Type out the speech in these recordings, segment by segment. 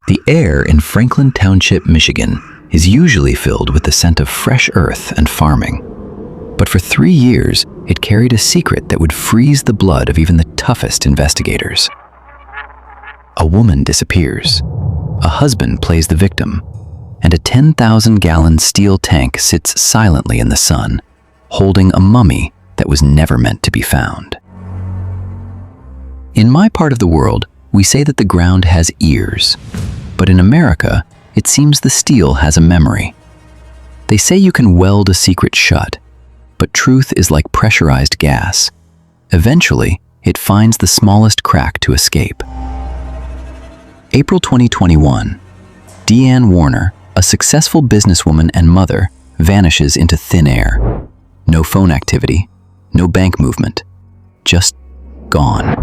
The air in Franklin Township, Michigan, is usually filled with the scent of fresh earth and farming. But for 3 years, it carried a secret that would freeze the blood of even the toughest investigators. A woman disappears. A husband plays the victim. And a 10,000-gallon steel tank sits silently in the sun, holding a mummy that was never meant to be found. In my part of the world, we say that the ground has ears. But in America, it seems the steel has a memory. They say you can weld a secret shut, but truth is like pressurized gas. Eventually, it finds the smallest crack to escape. April 2021, Dee Ann Warner, a successful businesswoman and mother, vanishes into thin air. No phone activity, no bank movement, just gone.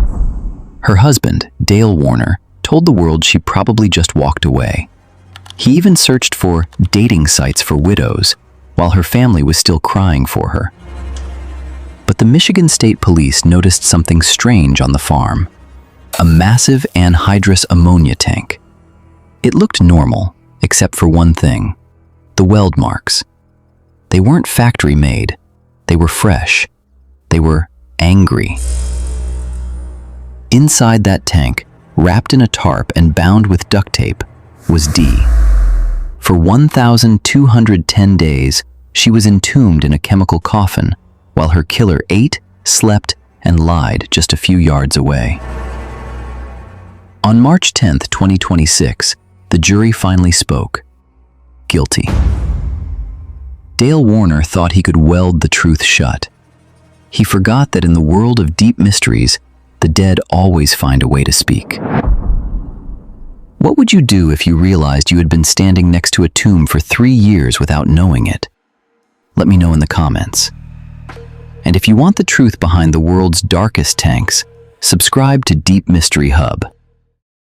Her husband, Dale Warner, told the world she probably just walked away. He even searched for dating sites for widows while her family was still crying for her. But the Michigan State Police noticed something strange on the farm. A massive anhydrous ammonia tank. It looked normal, except for one thing: the weld marks. They weren't factory-made. They were fresh. They were angry. Inside that tank, wrapped in a tarp and bound with duct tape, was Dee. For 1,210 days, she was entombed in a chemical coffin, while her killer ate, slept, and lied just a few yards away. On March 10, 2026, the jury finally spoke. Guilty. Dale Warner thought he could weld the truth shut. He forgot that in the world of deep mysteries, the dead always find a way to speak. What would you do if you realized you had been standing next to a tomb for 3 years without knowing it? Let me know in the comments. And if you want the truth behind the world's darkest tanks, subscribe to Deep Mystery Hub.